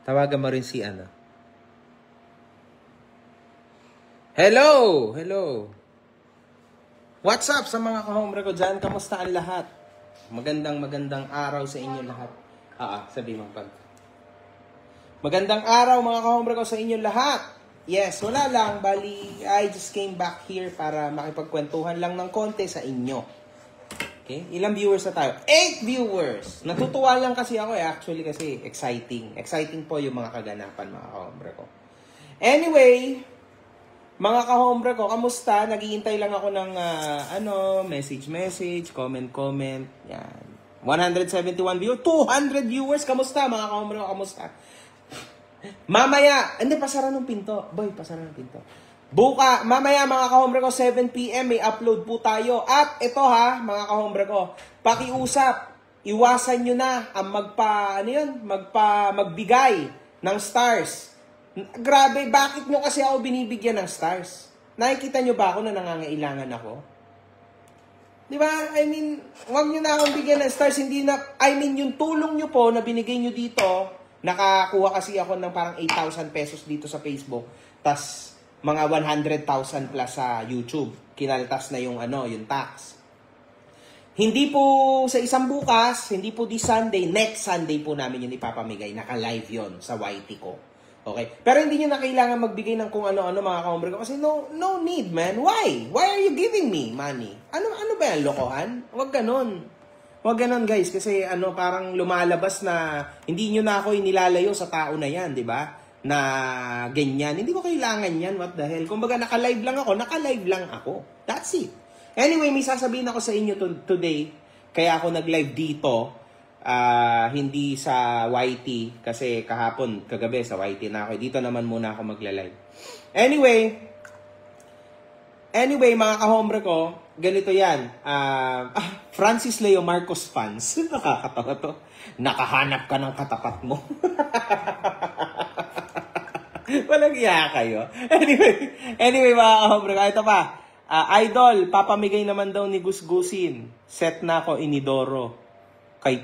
Tawagan mo rin si ano. Hello! Hello! What's up sa mga kahombre ko dyan? Kamusta ang lahat? Magandang araw sa inyo lahat. Sabi mo pag. Magandang araw mga kahombre ko sa inyo lahat. Yes, wala lang. Bali, I just came back here para makipagkwentuhan lang ng konti sa inyo. Okay? Ilang viewers na tayo? 8 viewers! Natutuwa lang kasi ako actually kasi exciting. Exciting po yung mga kaganapan mga kahombre ko. Anyway, mga kahombre ko, kamusta? Naghihintay lang ako ng message, comment. Yan. 171 viewers, 200 viewers. Kamusta mga kahombre ko? Kamusta? Mamaya, hindi, pasara ng pinto. Boy, pasara ng pinto. Mamaya mga kahombre ko, 7 PM may upload po tayo. At ito mga kahombre ko, pakiusap, iwasan nyo na ang magbigay ng stars. Grabe, bakit nyo kasi ako binibigyan ng stars? Nakikita nyo ba ako na nangangailangan ako? Di ba? I mean, huwag nyo na akong bigyan ng stars. Yung tulong nyo po na binigay nyo dito, nakakuha kasi ako ng parang 8,000 pesos dito sa Facebook. Tas mga 100,000 plus sa YouTube. Kinaltas na yung tax. Hindi po sa isang bukas, hindi po this Sunday, next Sunday po namin yun ipapamigay. Naka-live yun sa YT ko. Okay? Pero hindi nyo na kailangan magbigay ng kung ano-ano mga kahombre ko. Kasi no need, man. Why? Why are you giving me money? Ano ba yan? Lokohan? Huwag ganun. Huwag ganun, guys. Kasi parang lumalabas na hindi nyo na ako inilalayo sa tao na yan, di ba? Na ganyan. Hindi ko kailangan yan. What the hell? Kumbaga, naka-live lang ako. That's it. Anyway, may sasabihin ako sa inyo today. Kaya ako nag-live dito. Hindi sa YT. Kasi kagabi sa YT na ako. Dito naman muna ako magla-live. Anyway, mga kahombre ko, ganito yan. Francis Leo Marcos fans. Nakakatawa to. Nakahanap ka ng katapat mo. Walang iya kayo. Anyway, mga kahombre ko. Ito pa. Idol, papamigay naman daw ni Gusgusin. Set na ako inidoro. Kaya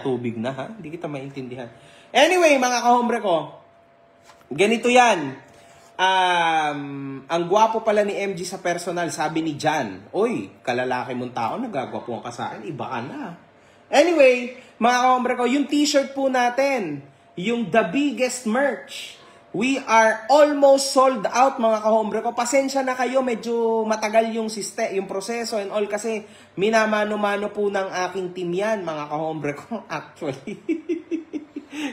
tubig na, ha? Hindi kita maintindihan. Anyway, mga kahombre ko. Ganito yan. Ang gwapo pala ni MG sa personal, sabi ni Jan. Oy, kalalaki mong tao, nagagwapuan ka sa akin, iba ka na. Anyway, mga kahombre ko, yung t-shirt po natin, yung the biggest merch, we are almost sold out mga kahombre ko. Pasensya na kayo, medyo matagal yung proseso and all kasi minamano-mano po ng aking team yan, mga kahombre ko, actually.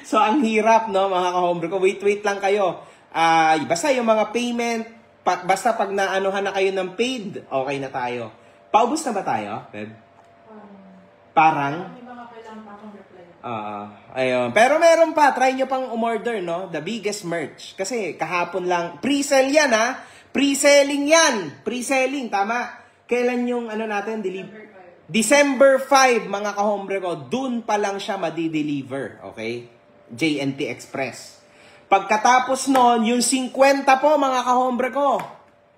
So, ang hirap, no, mga kahombre ko. Wait lang kayo. Basta yung mga payment, basta pag naanuhan na kayo ng paid, okay na tayo. Paubos na ba tayo, Feb? Parang? May mga kailangan pa akong reply. Ayun. Pero meron pa, try nyo pang umorder, no? The biggest merch. Kasi kahapon lang, pre-sell yan, ha? Pre-selling yan. Pre-selling, tama? Kailan yung natin, December 5, mga kahombre ko, dun pa lang siya madi-deliver, okay? JNT Express. Pagkatapos nun, yung 50 po, mga kahombre ko,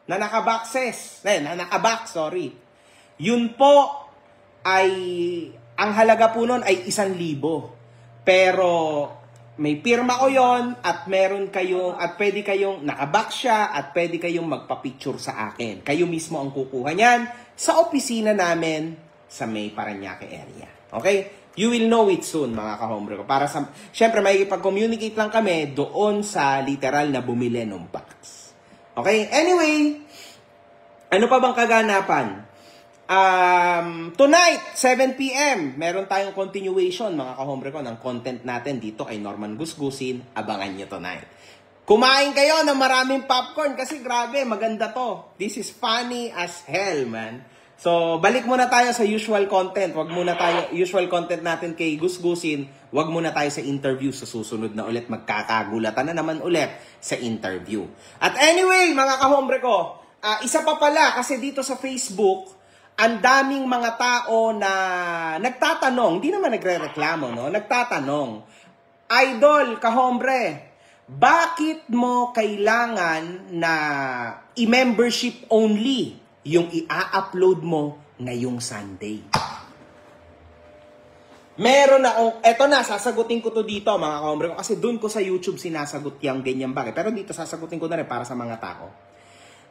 na nakabox, yun po ay, ang halaga po nun ay 1,000. Pero, may pirma ko yon at meron kayong, at pwede kayong, nakabox siya, at pwede kayong magpa-picture sa akin. Kayo mismo ang kukuha niyan sa opisina namin sa May Parañaque area. Okay? You will know it soon, mga kahombre ko. Siyempre, makikipag-communicate lang kami doon sa literal na bumili ng box. Okay? Anyway, ano pa bang kaganapan? Tonight, 7 PM, meron tayong continuation, mga kahombre ko, ng content natin dito kay Norman Gusgusin. Abangan nyo tonight. Kumain kayo ng maraming popcorn kasi grabe, maganda to. This is funny as hell, man. So, balik muna tayo sa usual content. Usual content natin kay Gusgusin, wag muna tayo sa interview. Sa susunod na ulit, magkakagulatan na naman ulit sa interview. At anyway, mga kahombre ko, isa pa pala, kasi dito sa Facebook, ang daming mga tao na nagtatanong, hindi naman nagre-reklamo, no? Nagtatanong, Idol, kahombre, bakit mo kailangan na i-membership only yung i-upload mo ngayong Sunday? Meron akong, eto na, sasagutin ko to dito mga kahombre ko. Kasi dun ko sa YouTube sinasagot yung ganyan bagay. Pero dito sasagutin ko na rin para sa mga tao.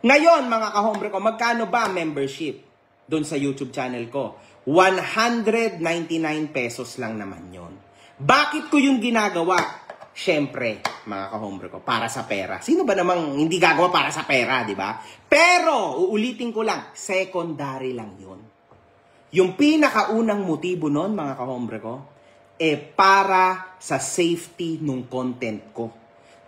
Ngayon mga kahombre ko, magkano ba ang membership dun sa YouTube channel ko? 199 pesos lang naman yon. Bakit ko yung ginagawa? Siyempre, mga kahombre ko, para sa pera. Sino ba namang hindi gagawa para sa pera, di ba? Pero, uulitin ko lang, secondary lang yun. Yung pinakaunang motibo nun, mga kahombre ko, para sa safety nung content ko.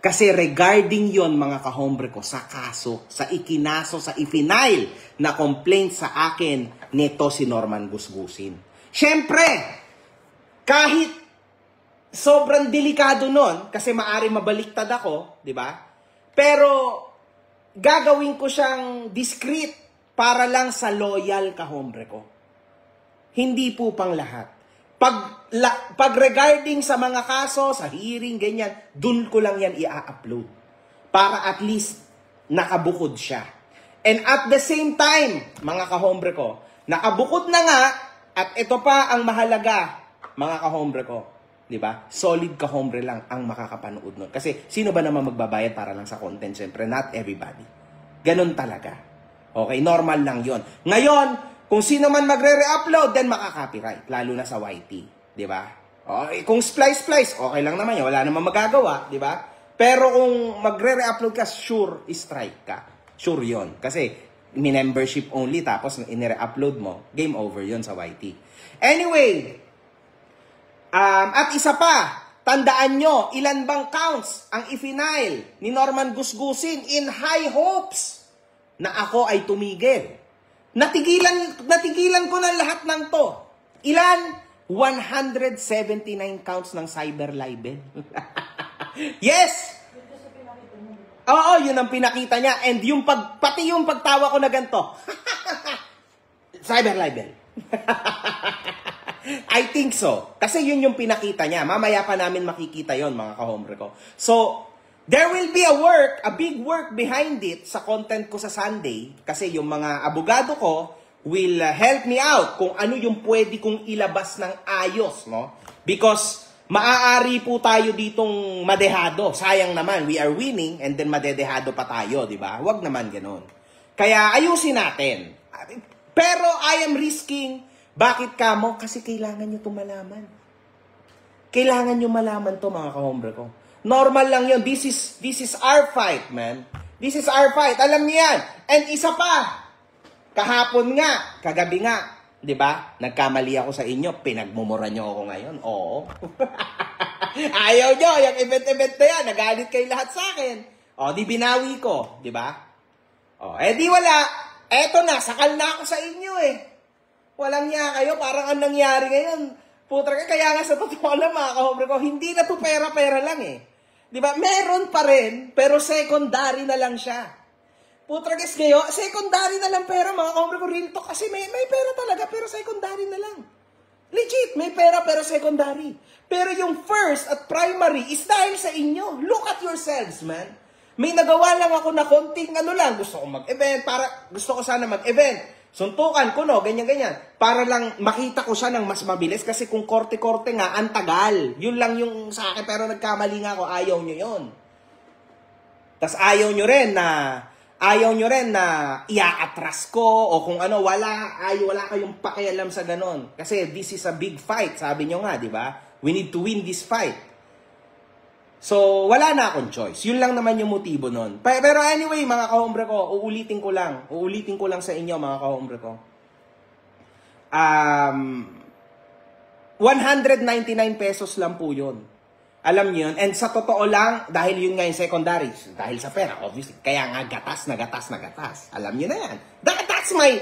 Kasi regarding yon mga kahombre ko, sa kaso, sa ikinaso, sa ifinail na complaint sa akin nito si Norman Gusgusin. Siyempre, kahit sobrang delikado nun, kasi maari mabaliktad ako, di ba? Pero, gagawin ko siyang discreet para lang sa loyal kahombre ko. Hindi po pang lahat. Pag regarding sa mga kaso, sa hearing, ganyan, dun ko lang yan i-upload. Para at least nakabukod siya. And at the same time, mga kahombre ko, nakabukod na nga, at ito pa ang mahalaga, mga kahombre ko. Diba? Solid kahombre lang ang makakapanood nun. Kasi sino ba naman magbabayad para lang sa content? Siyempre, not everybody. Ganun talaga. Okay, normal lang yon. Ngayon, kung sino man magre-re-upload, then makaka-copyright. Lalo na sa YT. Diba? Okay, kung splice, okay lang naman yun. Wala naman magagawa. Diba? Pero kung magre-re-upload ka, sure, strike ka. Sure yon. Kasi, membership only, tapos inire-upload mo, game over yon sa YT. Anyway, at isa pa, tandaan nyo, ilan bang counts ang ifinail ni Norman Gusgusin in high hopes na ako ay tumigil. Natigilan ko na lahat ng to. Ilan? 179 counts ng cyber libel. Yes! Oo, yun ang pinakita niya. And yung pati yung pagtawa ko na ganito. Cyber libel. I think so. Kasi yun yung pinakita niya. Mamaya pa namin makikita yon mga kahombre ko. So, there will be a big work behind it sa content ko sa Sunday. Kasi yung mga abogado ko will help me out kung ano yung pwede kong ilabas ng ayos, no? Because maaari po tayo ditong madehado. Sayang naman, we are winning and then madedehado pa tayo, di ba? Huwag naman ganun. Kaya ayusin natin. Pero I am risking. Bakit kamo? Kasi kailangan nyo itong malaman. Kailangan nyo malaman to mga kahombre ko. Normal lang yun. This is our fight, man. This is our fight. Alam niyo yan. And isa pa, kahapon nga, kagabi nga, di ba? Nagkamali ako sa inyo. Pinagmumura nyo ako ngayon. Oo. Ayaw nyo. Yung event na yan. Nagalit kayo lahat sa akin. O, di binawi ko. Di ba? O, di wala. Eto na. Sakal na ako sa inyo eh. Walang niya kayo, parang ang nangyari ngayon. Putra ka, kaya nga sa totoo lang mga kahombre ko, hindi na to pera-pera lang eh. Di ba? Meron pa rin, pero secondary na lang siya. Putra ka, ngayon, secondary na lang pera mga kahombre ko, real talk. Kasi may pera talaga, pero secondary na lang. Legit, may pera pero secondary. Pero yung first at primary is dahil sa inyo. Look at yourselves, man. May nagawa lang ako na konting ano lang, gusto ko mag-event, gusto ko sana mag-event. Suntukan ko, no? Ganyan-ganyan. Para lang makita ko siya ng mas mabilis. Kasi kung korte-korte nga, ang tagal. Yun lang yung sa akin. Pero nagkamali nga ako. Ayaw nyo yun. Tas ayaw nyo rin na iakatras ko o kung ano, wala kayong pakialam sa ganon. Kasi this is a big fight. Sabi nyo nga, di ba? We need to win this fight. So, wala na akong choice. Yun lang naman yung motibo nun. Pero anyway, mga kahombre ko, uulitin ko lang sa inyo, mga kahombre ko. 199 pesos lang po yun. Alam niyo yun? And sa totoo lang, dahil yun nga yung secondary, dahil sa pera, obviously. Kaya nga gatas na gatas. Alam niyo na yan. That's my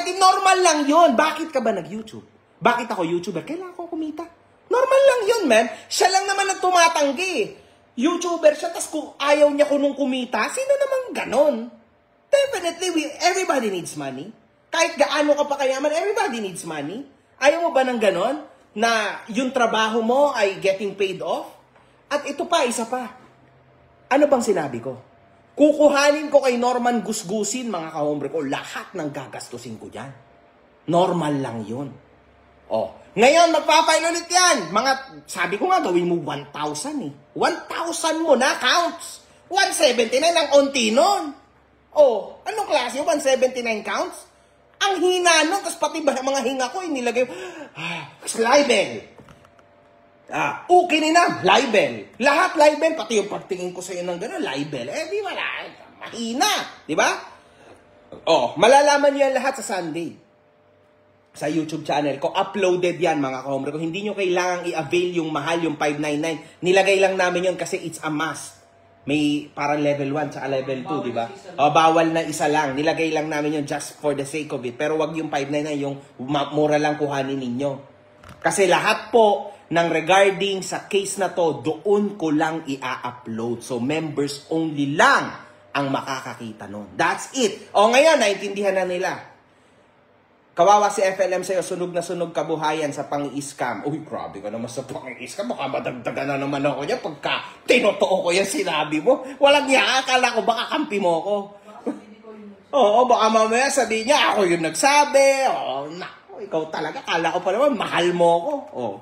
thing. Normal lang yun. Bakit ka ba nag-YouTube? Bakit ako YouTuber? Kailangan ko kumita. Normal lang yun, man. Siya lang naman ang tumatanggi. YouTuber siya, tas kung ayaw niya ko nung kumita, sino namang ganon? Definitely, everybody needs money. Kahit gaano ka pa kayaman, everybody needs money. Ayaw mo ba ng ganon? Na yung trabaho mo ay getting paid off? At ito pa, isa pa. Ano bang sinabi ko? Kukuhanin ko kay Norman Gusgusin, mga kahombre ko, lahat ng gagastusin ko dyan. Normal lang yun. Oh, Ngayon, magpapail ulit yan. Sabi ko nga, gawin mo 1,000 eh. 1,000 mo na counts. 179 ang onti nun. Oh, anong klase? 179 counts? Ang hina nun, tapos pati ba mga hinga ko, nilagay, libel. Okay na, libel. Lahat libel, pati yung pagtingin ko sa'yo ng gano'n, libel. Di wala, mahina. Di ba? Oh, malalaman niyo yan lahat sa Sunday. Sa YouTube channel ko, uploaded yan mga kahombre ko. Hindi nyo kailangang i-avail yung mahal, yung 599. Nilagay lang namin yun kasi it's a must. May parang level 1 tsaka level 2, di ba? O, bawal na isa lang. Nilagay lang namin yun just for the sake of it. Pero wag yung 599, yung mura lang kuhanin ninyo. Kasi lahat po ng regarding sa case na to, doon ko lang i-upload. So, members only lang ang makakakita nun. That's it. O, ngayon, naintindihan na nila. Kawawa si FLM sa'yo, sunog na sunog kabuhayan sa pang-i-scam. Uy, grabe ka naman sa pang-i-scam. Baka madagdagan na naman ako niya pagka tinotoo ko yung sinabi mo. Walang niya, akala ko baka kampi mo ko. Oo, baka mamaya sabihin niya, ako yung nagsabi. Oh, naku, ikaw talaga. Akala ko pa naman, mahal mo ko. Oh.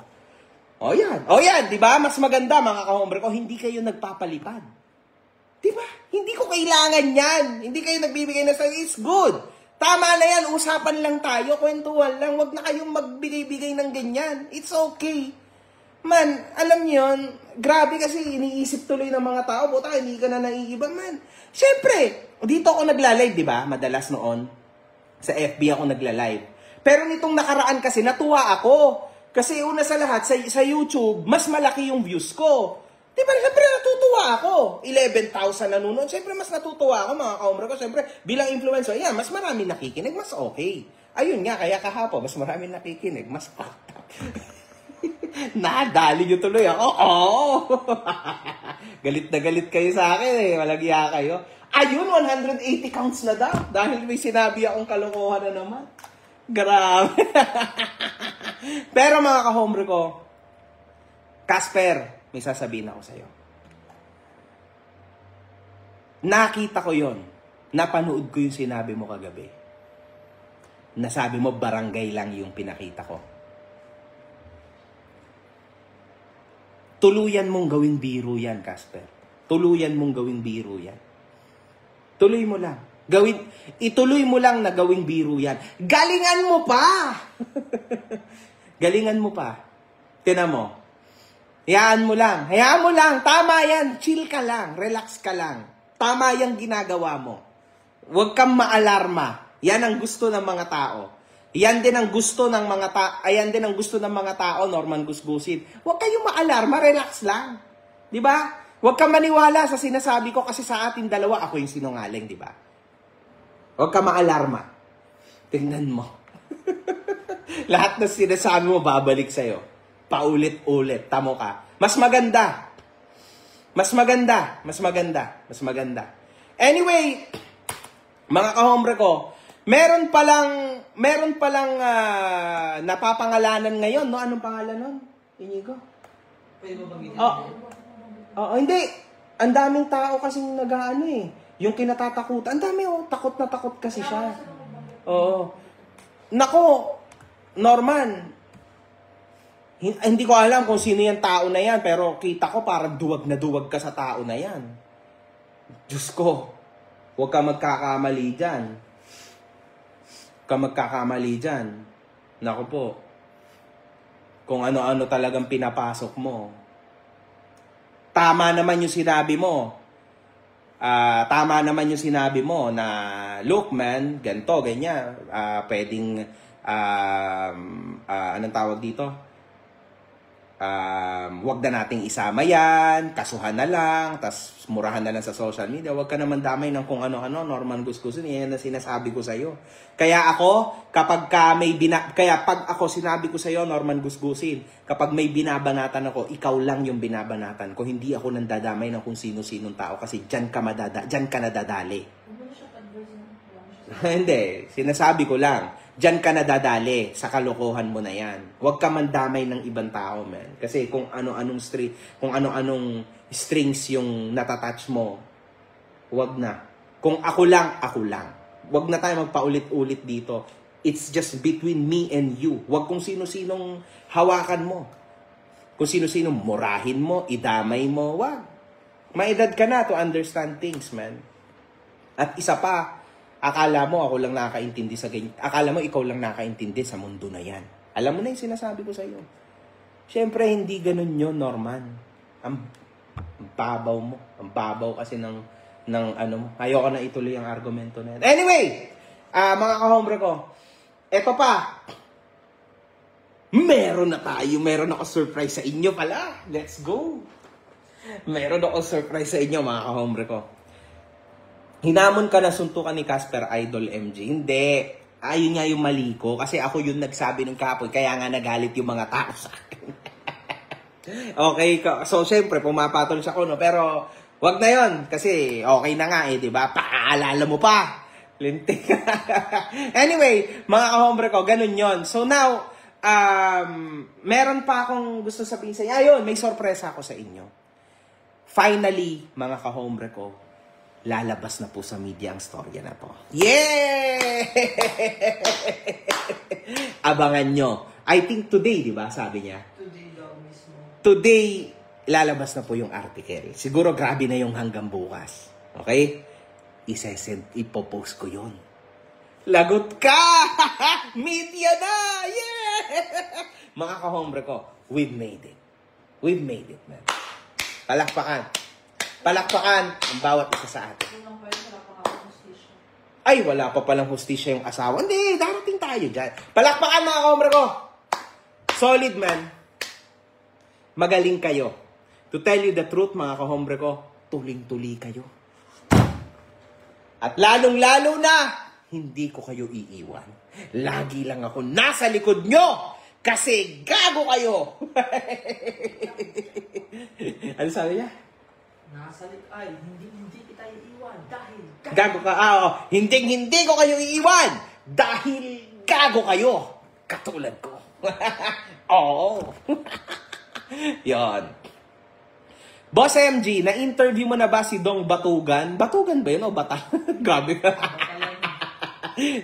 O yan, di ba? Mas maganda mga kahombre ko, hindi kayo nagpapalipad. Di ba? Hindi ko kailangan yan. Hindi kayo nagbibigay na sa it's good. Tama na yan, usapan lang tayo, kwentuhan lang, wag na kayong magbigay-bigay ng ganyan. It's okay. Man, alam niyo yun, grabe kasi iniisip tuloy ng mga tao, buta, hindi ka na naiiba, man. Siyempre, dito ako nagla-live, di ba? Madalas noon, sa FB ako nagla-live. Pero nitong nakaraan kasi, natuwa ako. Kasi una sa lahat, sa YouTube, mas malaki yung views ko. Diba, siyempre natutuwa ako. 11,000 nanonood. Siyempre, mas natutuwa ako, mga kahombre ko. Siyempre, bilang influencer, yan, mas marami nakikinig, mas okay. Ayun nga, kaya kahapon, mas marami nakikinig, mas fucked up. Nadali nyo tuloy ako. Oh! Galit na galit kayo sa akin eh. Malagya kayo. Ayun, 180 counts na daw. Dahil may sinabi akong kalokohan na naman. Grabe. Pero mga kahombre ko, Casper, may sasabihin ako sa'yo. Nakita ko yon. Napanood ko yung sinabi mo kagabi. Nasabi mo, barangay lang yung pinakita ko. Tuluyan mong gawing biro yan, Casper. Tuluyan mong gawing biro yan. Tuloy mo lang. Ituloy mo lang na gawing biro yan. Galingan mo pa! Galingan mo pa. Tinan mo. Hayaan mo lang. Hayaan mo lang. Tama yan. Chill ka lang. Relax ka lang. Tama yung ginagawa mo. Huwag kang maalarma. Yan ang gusto ng mga tao. Yan din ang gusto ng mga tao, Norman Gusgusin. Huwag kayong maalarma. Relax lang. Di ba? Huwag kang maniwala sa sinasabi ko kasi sa ating dalawa, ako yung sinungaling, di ba? Huwag kang maalarma. Tingnan mo. Lahat na sinasabi mo, babalik sa'yo. Paulit-ulit. Tamo ka. Mas maganda. Mas maganda. Mas maganda. Mas maganda. Anyway, mga kahombre ko, meron palang napapangalanan ngayon, no? Anong pangalan nun? Inigo? Pwede mo banggitin? Oo, hindi. Ang daming tao kasing nag-ano eh. Yung kinatatakutan. Ang dami takot na takot kasi siya. Oo. Nako, Norman, hindi ko alam kung sino yung tao na yan, pero kita ko parang duwag na duwag ka sa tao na yan. Diyos ko, huwag ka magkakamali dyan. Huwag ka magkakamali dyan. Naku po, kung ano-ano talagang pinapasok mo. Tama naman yung sinabi mo. Tama naman yung sinabi mo na, look man, ganito, ganyan. Pwedeng, anong tawag dito? Wag na nating isama yan, kasuhan na lang, tas murahan na lang sa social media. Wag ka naman damay ng kung ano-ano, Norman Gusgusin. Yan ang sinasabi ko sa'yo. Kaya ako, pag ako sinabi ko sa'yo, Norman Gusgusin, kapag may binabanatan ako, ikaw lang yung binabanatan ko. Hindi ako nandadamay ng kung sino-sinong tao kasi dyan ka nadadali. Hindi, sinasabi ko lang. Diyan ka nadadali sa kalokohan mo na yan. Huwag ka mandamay ng ibang tao, man. Kasi kung ano-anong strings yung natatouch mo, huwag na. Kung ako lang, ako lang. Huwag na tayo magpaulit-ulit dito. It's just between me and you. Huwag kung sino-sinong hawakan mo. Kung sino-sinong murahin mo, idamay mo, wag. Maedad ka na to understand things, man. At isa pa, akala mo ako lang nakakaintindi sa ganyan. Akala mo ikaw lang nakakaintindi sa mundo na yan. Alam mo na yung sinasabi ko sa iyo. Siyempre, hindi ganun yun, Norman. Ang babaw mo. Ang babaw kasi ng ano mo. Ayoko na ituloy ang argumento na yan. Anyway, mga kahombre ko, eto pa. Meron ako surprise sa inyo pala. Let's go. Meron ako surprise sa inyo, mga kahombre ko. Hinamon ka na suntukan ni Casper Idol MG. Hindi. Ayun nga yung mali ko. Kasi ako yung nagsabi ng kapoy. Kaya nga nagalit yung mga tao sa akin. Okay. So, syempre, pumapatol siya ko, no? Pero, wag na yon kasi okay na nga diba? Paalala mo pa. Lintik. Anyway, mga kahombre ko, ganun yon. So now, meron pa akong gusto sabihin sa inyo. Ayun, may sorpresa ako sa inyo. Finally, mga kahombre ko, lalabas na po sa media ang storya na to. Yeah! Abangan nyo. I think today, diba? Sabi niya. Today daw mismo. Today, lalabas na po yung article. Siguro grabe na yung hanggang bukas. Okay? Ipopost ko yun. Lagot ka! Media na! Yeah! Mga kahombre ko, we've made it. We've made it, man. Palakpakan. Palakpakan ang bawat isa sa atin. Ay, wala pa palang hustisya yung asawa. Hindi, darating tayo dyan. Palakpakan, mga kahombre ko. Solid, man. Magaling kayo. To tell you the truth, mga kahombre ko, tuling-tuli kayo. At lalong-lalo na, hindi ko kayo iiwan. Lagi lang ako nasa likod nyo kasi gago kayo. Ano sabi niya? Nasa likod, hindi kita iiwan dahil gago ka. Hindi ko kayo iiwan dahil gago kayo. Katulad ko. Oo. Yan. Boss MG, na-interview mo na ba si Dong Batugan? Batugan ba yun o Batalan? Gabi ka.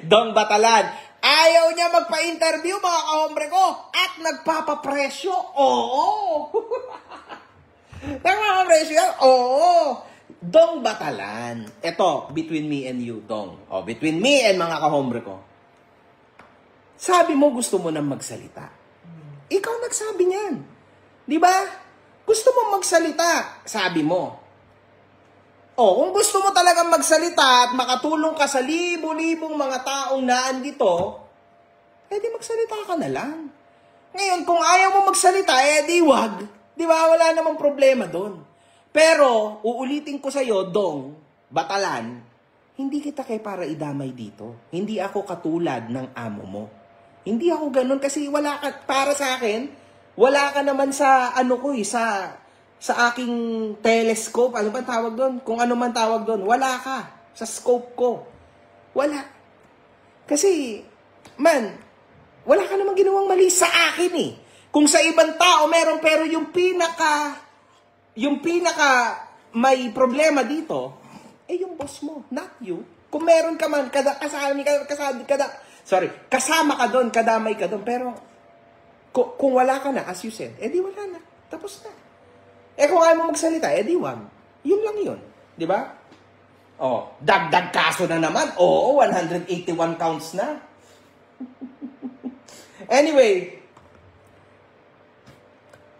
Dong Batalan. Ayaw niya magpa-interview, mga kahombre ko. At nagpapapresyo. Oo. Nagpapapresyo yan? Oo. Dong Batalan. Ito, between me and you, Dong. Between me and mga kahombre ko. Sabi mo, gusto mo nang magsalita. Ikaw nagsabi niyan. Di ba? Gusto mo magsalita, sabi mo. Kung gusto mo talagang magsalita at makatulong ka sa libo-libong mga taong naandito, di magsalita ka na lang. Ngayon, kung ayaw mo magsalita, di wag. Di ba? Wala namang problema doon. Pero, uulitin ko sa'yo, Dong Batalan, hindi kita kay para idamay dito. Hindi ako katulad ng amo mo. Hindi ako ganun kasi wala ka, para sa akin, wala ka naman sa sa aking telescope. Ano ba tawag doon? Kung ano man tawag doon, wala ka sa scope ko. Wala. Kasi, man, wala ka namang ginawang mali sa akin eh. Kung sa ibang tao meron, pero yung pinaka may problema dito, yung boss mo, not you. Kung meron ka man, kasama ka doon, kadamay ka doon, pero kung wala ka na, as you said, di wala na. Tapos na. Kung ayaw mo magsalita, di wag. Yun lang yun. Di ba? Dagdag kaso na naman. 181 counts na. Anyway,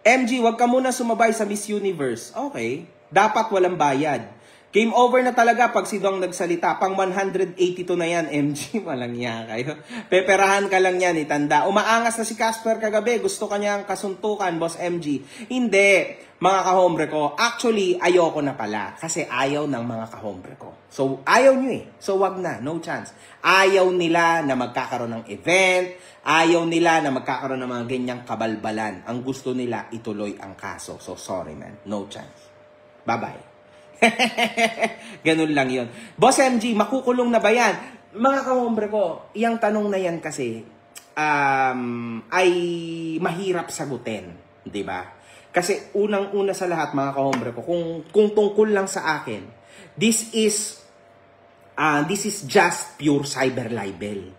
MG, wag ka muna sumabay sa Miss Universe. Okay. Dapat walang bayad. Game over na talaga pag si Dong nagsalita. Pang 182 na yan, MG. Walang niya kayo. Peperahan ka lang yan, itanda. Umaangas na si Casper kagabi. Gusto kanyang kasuntukan, Boss MG. Hindi, mga kahombre ko. Actually, ayoko na pala. Kasi ayaw ng mga kahombre ko. So, ayaw nyo eh. So, wag na. No chance. Ayaw nila na magkakaroon ng event. Ayaw nila na magkakaroon ng mga ganyang kabalbalan. Ang gusto nila, ituloy ang kaso. So, sorry man. No chance. Bye-bye. Ganun lang yun. Boss MG, makukulong na ba yan? Mga kahombre ko, iyang tanong na yan kasi ay mahirap sagutin. Diba? Kasi unang-una sa lahat, mga kahombre ko, kung tungkol lang sa akin, this is just pure cyber libel.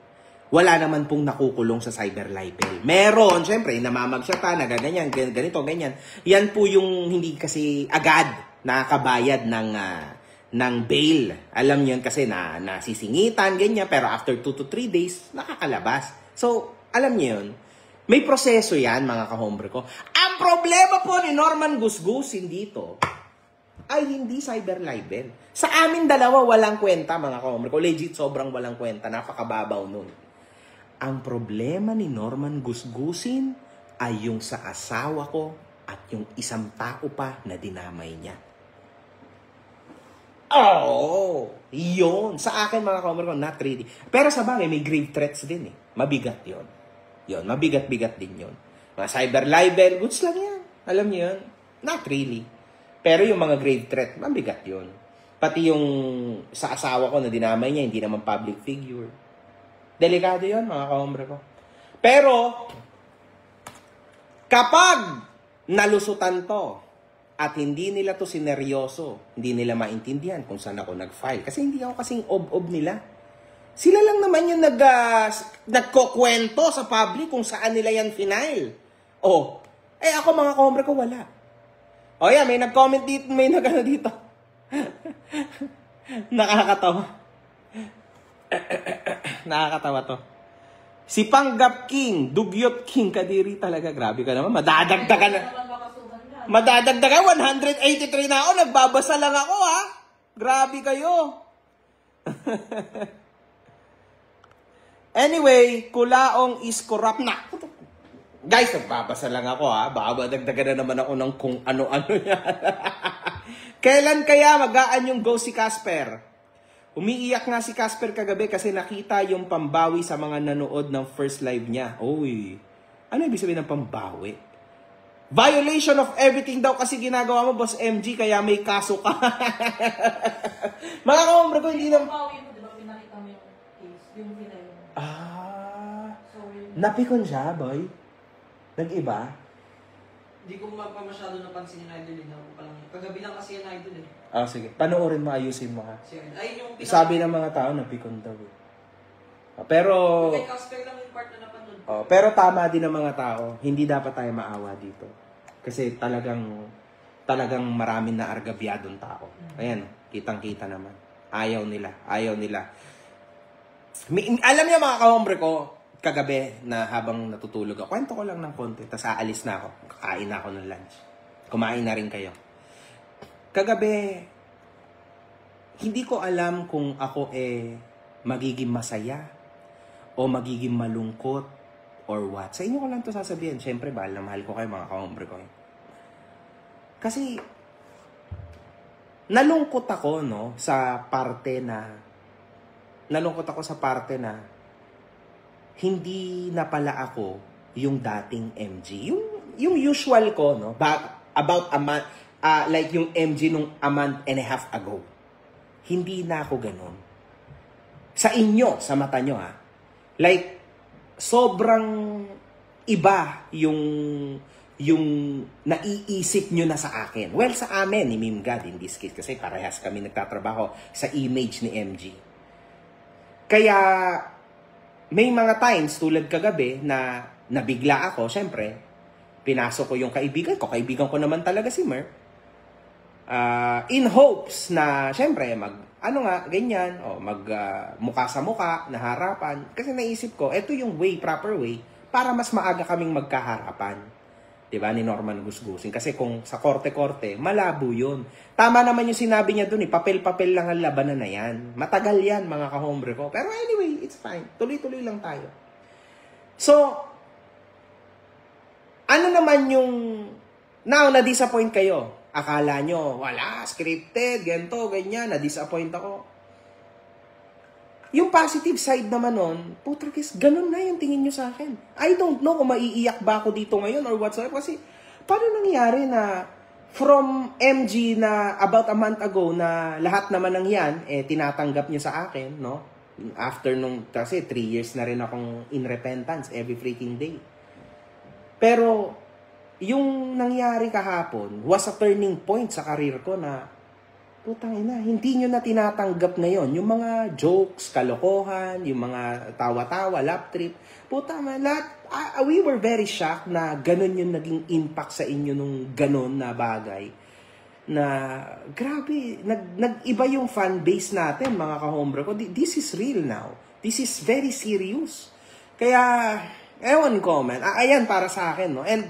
wala naman pong nakukulong sa cyber libel. Meron, syempre, namamagsyata na ganyan, ganito, ganyan. Yan po yung hindi kasi agad nakakabayad ng bail. Alam niyo yun kasi nasisingitan, ganyan, pero after 2 to 3 days, nakakalabas. So, alam niyo yun. May proseso yan, mga kahombre ko. Ang problema po ni Norman Gusgusin dito ay hindi cyber libel. Sa amin dalawa, walang kwenta, mga kahombre ko. Legit, sobrang walang kwenta. Napakababaw nun. Ang problema ni Norman Gusgusin ay yung sa asawa ko at yung isang tao pa na dinamay niya. Oh, yun. Sa akin, mga kahombre ko, not really. Pero sa bagay, may grave threats din eh. Mabigat yun. Yun, mabigat-bigat din yun. Mga cyber libel, goods lang yan. Alam niyo yun? Not really. Pero yung mga grave threat, mabigat yun. Pati yung sa asawa ko na dinamay niya, hindi naman public figure. Delikado yun, mga kahombre ko. Pero, kapag nalusutan to, at hindi nila to sineryoso, hindi nila maintindihan kung saan ako nag-file. Kasi hindi ako kasing ob-ob nila. Sila lang naman yung nagkukwento sa public kung saan nila yan final. Oh, ako mga kahombre ko, wala. Oh yeah, may nag-comment dito, may nag-ano dito. Nakakatawa. Nakakatawa to. Si Panggap King, Dugyot King, kadiri talaga. Grabe ka naman. Madadagdagan na. Madadagdagan. 183 na ako. Nagbabasa lang ako, ha? Grabe kayo. Anyway, Kulaong is corrupt na. Guys, nagbabasa lang ako, ha? Baka dagdagan na naman ako ng kung ano-ano yan. Kailan kaya magaan yung go si Casper? Umiiyak nga si Casper kagabi kasi nakita yung pambawi sa mga nanood ng first live niya. Uy, ano ibig sabihin ng pambawi? Violation of everything daw kasi ginagawa mo, Boss MG, kaya may kaso ka. Mga kahombre ko, hindi na... Pambawi mo, di ba? Pinakita mo yung case, yung pinay mo. Napikon siya, boy. Nag-iba? Hindi ko masyado napansin yung idol din. Kagabi lang kasi yung idol eh. Sige. Panoorin mo, ayusin mo, ha? Ay, yung Sabi ng mga tao, napikon daw. Pero... Kay Casper lang yung part na napanood. Pero tama din ng mga tao. Hindi dapat tayo maawa dito. Kasi talagang maraming na argabyadong tao. Ayan, kitang-kita naman. Ayaw nila. Alam niyo mga kahombre ko, kagabi na habang natutulog ako, kwento ko lang ng konti, tapos aalis na ako. Kakain na ako ng lunch. Kumain na rin kayo. Kagabi, hindi ko alam kung ako magiging masaya o magiging malungkot or what. Sa inyo ko lang to sasabihin. Siyempre, mahal na mahal ko kayo, mga kahombre ko. Kasi, nalungkot ako, no, sa parte na hindi na pala ako yung dating MG. Yung usual ko, no, about a month, like yung MG nung a month and a half ago. Hindi na ako ganun. Sa inyo, sa mata nyo, ha. Like, sobrang iba yung naiisip nyo na sa akin. Well, sa amin, ni Meme God, in this case, kasi parehas kami nagtatrabaho sa image ni MG. Kaya, may mga times, tulad kagabi, na nabigla ako, syempre, pinasok ko yung kaibigan ko. Kaibigan ko naman talaga si Mer. In hopes na, syempre, ganyan, mukha sa mukha, na harapan. Kasi naisip ko, ito yung proper way, para mas maaga kaming magkaharapan. Diba, ni Norman Gusgusin. Kasi kung sa korte-korte, malabo yun. Tama naman yung sinabi niya dun, papel-papel lang ang labanan na yan. Matagal yan, mga kahombre ko. Pero anyway, it's fine. Tuloy-tuloy lang tayo. So, ano naman yung... Now, na-disappoint kayo. Akala nyo, wala, scripted, ganito, ganyan, na-disappoint ako. Yung positive side naman nun, putragis, ganun na yung tingin nyo sa akin. I don't know kung maiiyak ba ako dito ngayon or whatsoever. Kasi, paano nangyari na from MG na about a month ago na lahat naman ng yan, tinatanggap nyo sa akin, no? After kasi 3 years na rin akong in repentance every freaking day. Pero, yung nangyari kahapon was a turning point sa karir ko na Putang ina, hindi nyo na tinatanggap ngayon. Yung mga jokes, kalokohan, yung mga tawa-tawa, lap trip. Putang ina, we were very shocked na ganun yung naging impact sa inyo nung ganun na bagay. Na, grabe, nag-iba yung fan base natin, mga ka-hombre ko. This is real now. This is very serious. Kaya, ewan ko, man. Ayan, para sa akin, no? And,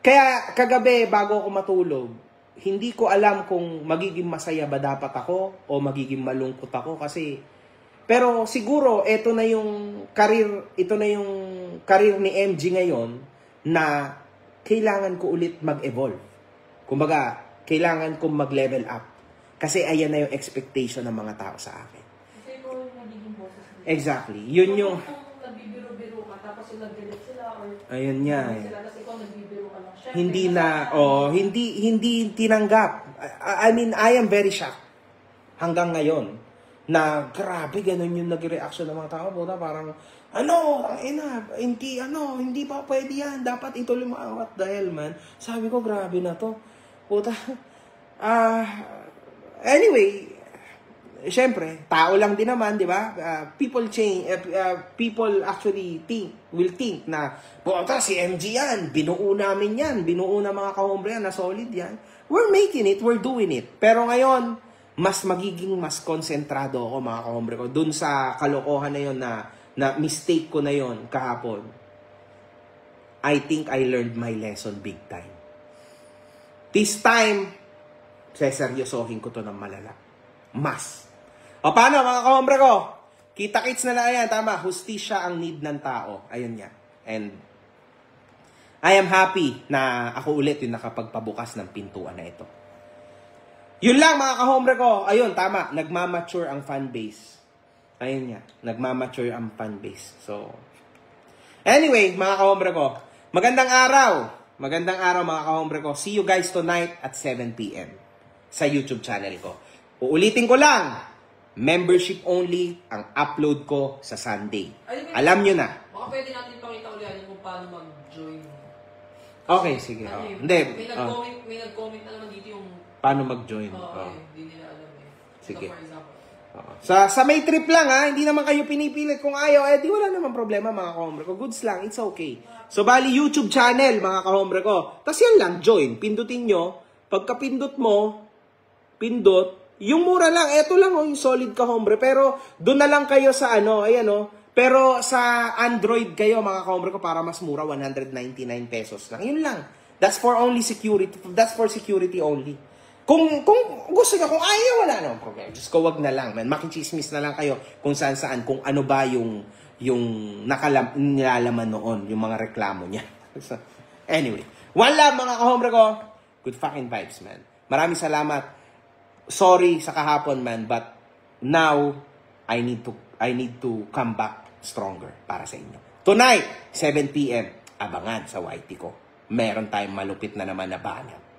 kaya, kagabi, bago ako matulog, hindi ko alam kung magiging masaya ba dapat ako o magiging malungkot ako kasi pero siguro ito na yung career ni MG ngayon na kailangan ko ulit mag-evolve. Kumbaga, kailangan kong mag-level up kasi ayan na yung expectation ng mga tao sa akin. Kasi ikaw yung nagiging boses nila. Exactly. Yun yung kung nagbibiro-biro ka tapos sila galit sila or ayun niya. sila kasi ikaw nagbibiro ka lang. Syempre, Hindi na, hindi tinanggap. I mean, I am very shocked hanggang ngayon na grabe, ganun yung nag-reaction ng mga tao. Puta, parang, hindi pa pwede yan. Dapat ituloy mo. What the hell, man? Sabi ko, grabe na to. Puta, anyway, syempre, tao lang din naman, di ba? People change, people actually will think na, puta, si MG yan, binuo namin yan, binuo na mga kahombre yan, na solid yan. We're making it, we're doing it. Pero ngayon, mas konsentrado ako, mga kahombre ko, dun sa kalokohan na yun na mistake ko na yun kahapon. I think I learned my lesson big time. This time, seseryosohin ko to ng malala. Mas. O paano mga kahombre ko? Kita-kits na lang yan. Tama, hustisya ang need ng tao. Ayun niya. And I am happy na ako ulit yung nakapagpabukas ng pintuan na ito. Yun lang mga kahombre ko. Ayun, tama. Nagmamature ang fanbase. Ayun niya. Nagmamature ang fanbase. So, anyway, mga kahombre ko. Magandang araw. Magandang araw mga kahombre ko. See you guys tonight at 7 p.m. sa YouTube channel ko. Uulitin ko lang. Membership only ang upload ko sa Sunday. Alam nyo na. Baka pwede natin pakita ulit kung paano mag-join. Okay, sige. Hindi. May nag-comment na naman dito yung Paano mag-join? hindi nila alam eh. Sige. For example. Sa may trip lang ha, hindi naman kayo pinipilit. Kung ayaw, di wala naman problema mga kahombre ko. Goods lang, it's okay. So bali YouTube channel mga kahombre ko. Tapos yan lang, join. Pindutin nyo. Pagka-pindot mo, pindot, yung mura lang, eto lang yung solid kahombre. Pero doon na lang kayo sa ayan Pero sa Android kayo mga kahombre ko para mas mura, 199 pesos lang. Yun lang. That's for only security. That's for security only. Kung gusto nyo, kung ayaw, wala namang problem. Just go, wag na lang, man. Makichismis na lang kayo kung saan-saan, kung ano ba yung nilalaman noon, yung mga reklamo niya. So, anyway, one love mga kahombre ko. Good fucking vibes, man. Maraming salamat. Sorry sa kahapon, man, but now, I need to come back stronger para sa inyo. Tonight, 7 p.m., abangan sa YT ko. Meron tayong malupit na naman na banat.